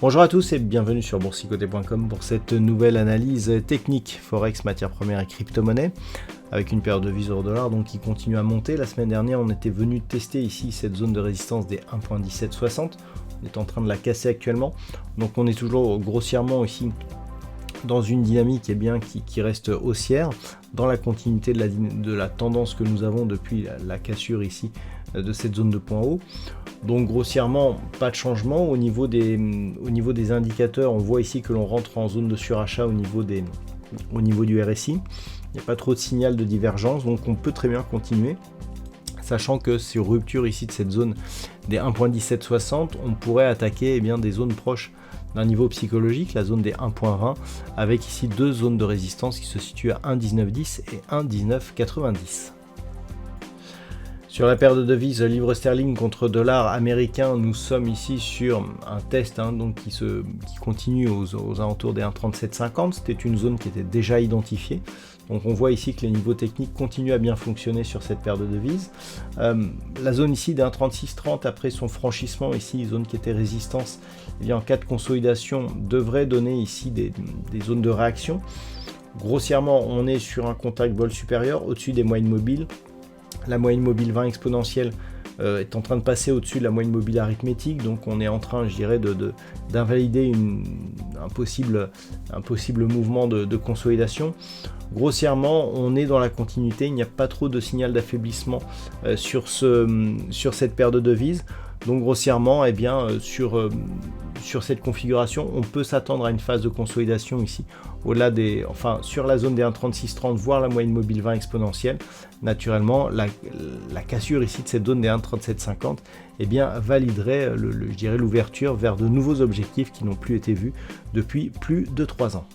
Bonjour à tous et bienvenue sur boursicoté.com pour cette nouvelle analyse technique Forex, matières premières et crypto-monnaie avec une paire de devises euro dollar donc qui continue à monter. La semaine dernière on était venu tester ici cette zone de résistance des 1.1760, on est en train de la casser actuellement, donc on est toujours grossièrement ici dans une dynamique qui reste haussière, dans la continuité de la tendance que nous avons depuis la cassure ici de cette zone de point haut. Donc grossièrement, pas de changement. Au niveau des indicateurs, on voit ici que l'on rentre en zone de surachat au niveau du RSI. Il n'y a pas trop de signal de divergence, donc on peut très bien continuer. Sachant que sur rupture ici de cette zone des 1.1760, on pourrait attaquer des zones proches d'un niveau psychologique, la zone des 1.20, avec ici deux zones de résistance qui se situent à 1.1910 et 1.1990. Sur la paire de devises livre sterling contre dollar américain, nous sommes ici sur un test qui continue aux alentours des 1,3750. C'était une zone qui était déjà identifiée. Donc on voit ici que les niveaux techniques continuent à bien fonctionner sur cette paire de devises. La zone ici des 1,3630 après son franchissement ici, zone qui était résistance, en cas de consolidation devrait donner ici des zones de réaction. Grossièrement, on est sur un contact vol supérieur au-dessus des moyennes mobiles. La moyenne mobile 20 exponentielle est en train de passer au-dessus de la moyenne mobile arithmétique, donc on est en train, je dirais, d'invalider un possible mouvement de consolidation. Grossièrement, on est dans la continuité, il n'y a pas trop de signal d'affaiblissement sur cette paire de devises. Donc grossièrement, sur cette configuration, on peut s'attendre à une phase de consolidation ici, sur la zone des 1,3630, voire la moyenne mobile 20 exponentielle. Naturellement, la cassure ici de cette zone des 1,3750, validerait, l'ouverture vers de nouveaux objectifs qui n'ont plus été vus depuis plus de 3 ans.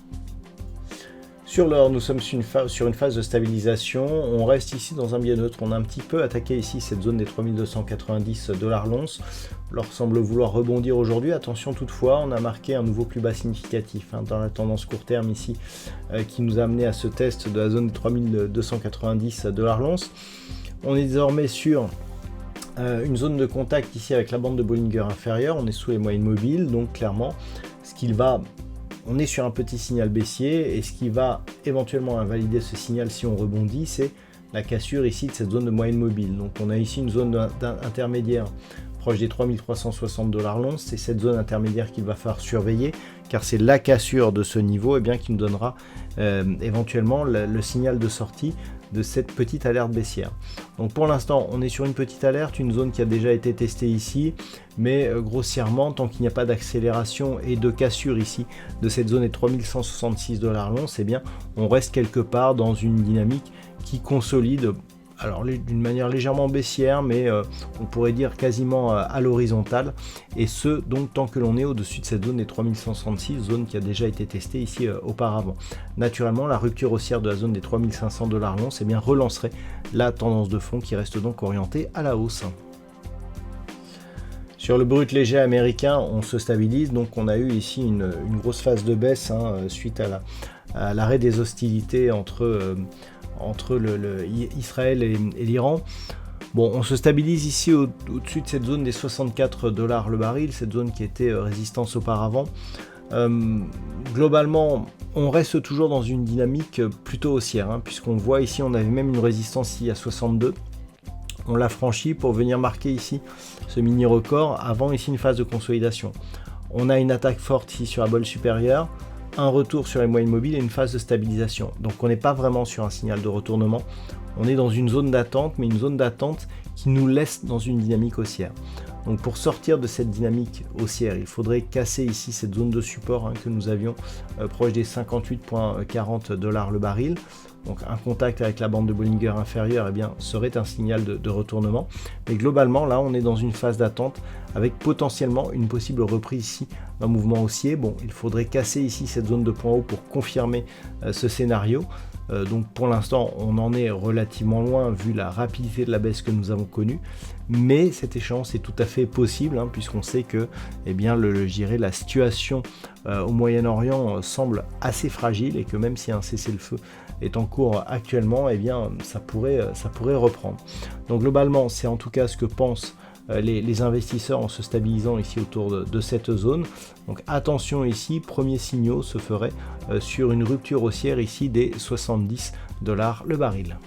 Sur l'or, nous sommes sur une phase de stabilisation, on reste ici dans un biais neutre, on a un petit peu attaqué ici cette zone des 3290 $ l'once. L'or semble vouloir rebondir aujourd'hui, attention toutefois, on a marqué un nouveau plus bas significatif dans la tendance court terme ici, qui nous a amené à ce test de la zone des 3290 $ l'once. On est désormais sur une zone de contact ici avec la bande de Bollinger inférieure, on est sous les moyennes mobiles, donc clairement, on est sur un petit signal baissier et ce qui va éventuellement invalider ce signal si on rebondit, c'est la cassure ici de cette zone de moyenne mobile. Donc on a ici une zone intermédiaire proche des 3360 $ l'once, c'est cette zone intermédiaire qu'il va falloir surveiller car c'est la cassure de ce niveau qui nous donnera éventuellement le signal de sortie de cette petite alerte baissière. Donc pour l'instant on est sur une petite alerte, une zone qui a déjà été testée ici, mais grossièrement tant qu'il n'y a pas d'accélération et de cassure ici de cette zone des 3166 $ l'once, on reste quelque part dans une dynamique qui consolide, alors d'une manière légèrement baissière, mais on pourrait dire quasiment à l'horizontale, et ce donc tant que l'on est au-dessus de cette zone des 3166, zone qui a déjà été testée ici auparavant. Naturellement, la rupture haussière de la zone des 3500 $ l'once relancerait la tendance de fond qui reste donc orientée à la hausse. Sur le brut léger américain, on se stabilise, donc on a eu ici une grosse phase de baisse suite à l'arrêt des hostilités entre Israël et l'Iran. Bon, on se stabilise ici au-dessus de cette zone des 64 $ le baril, cette zone qui était résistance auparavant. Globalement, on reste toujours dans une dynamique plutôt haussière, puisqu'on voit ici, on avait même une résistance ici à 62. On l'a franchi pour venir marquer ici ce mini record avant ici une phase de consolidation. On a une attaque forte ici sur la bolle supérieure, un retour sur les moyennes mobiles et une phase de stabilisation. Donc on n'est pas vraiment sur un signal de retournement, on est dans une zone d'attente, mais une zone d'attente qui nous laisse dans une dynamique haussière. Donc pour sortir de cette dynamique haussière, il faudrait casser ici cette zone de support que nous avions proche des 58,40 $ le baril. Donc un contact avec la bande de Bollinger inférieure serait un signal de retournement. Mais globalement, là, on est dans une phase d'attente avec potentiellement une possible reprise ici d'un mouvement haussier. Bon, il faudrait casser ici cette zone de point haut pour confirmer ce scénario. Donc pour l'instant, on en est relativement loin vu la rapidité de la baisse que nous avons connue, mais cette échéance est tout à fait possible, puisqu'on sait que la situation au Moyen-Orient semble assez fragile et que même si un cessez-le-feu est en cours actuellement, ça pourrait reprendre. Donc globalement, c'est en tout cas ce que pensent les investisseurs en se stabilisant ici autour de cette zone. Donc attention ici, premiers signaux se feraient sur une rupture haussière ici des 70$ le baril.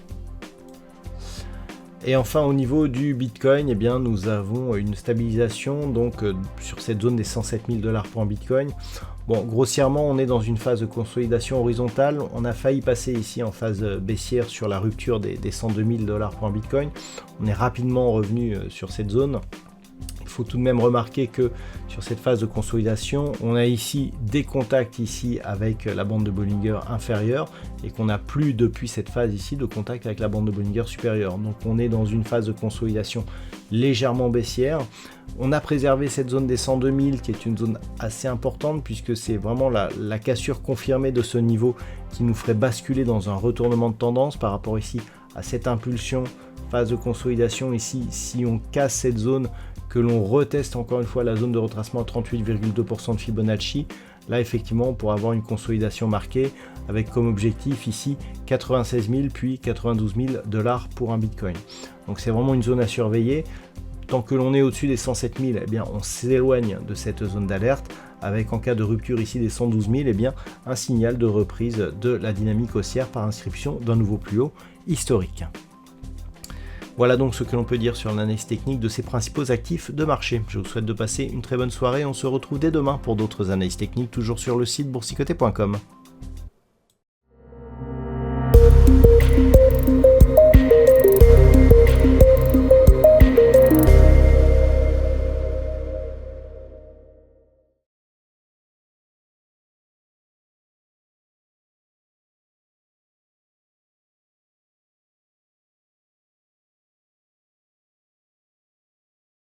Et enfin au niveau du Bitcoin, nous avons une stabilisation donc sur cette zone des 107 000$ pour un Bitcoin. Bon, grossièrement, on est dans une phase de consolidation horizontale. On a failli passer ici en phase baissière sur la rupture des 102 000$ pour un Bitcoin. On est rapidement revenu sur cette zone. Il faut tout de même remarquer que sur cette phase de consolidation, on a ici des contacts ici avec la bande de Bollinger inférieure et qu'on n'a plus depuis cette phase ici de contact avec la bande de Bollinger supérieure. Donc on est dans une phase de consolidation légèrement baissière. On a préservé cette zone des 102 000 qui est une zone assez importante puisque c'est vraiment la cassure confirmée de ce niveau qui nous ferait basculer dans un retournement de tendance par rapport ici à cette impulsion, phase de consolidation ici. Si on casse cette zone, que l'on reteste encore une fois la zone de retracement à 38,2% de Fibonacci, là effectivement on pourra avoir une consolidation marquée avec comme objectif ici 96 000 puis 92 000$ pour un Bitcoin. Donc c'est vraiment une zone à surveiller. Tant que l'on est au-dessus des 107 000, on s'éloigne de cette zone d'alerte avec en cas de rupture ici des 112 000, un signal de reprise de la dynamique haussière par inscription d'un nouveau plus haut historique. Voilà donc ce que l'on peut dire sur l'analyse technique de ces principaux actifs de marché. Je vous souhaite de passer une très bonne soirée. On se retrouve dès demain pour d'autres analyses techniques, toujours sur le site boursicoté.com.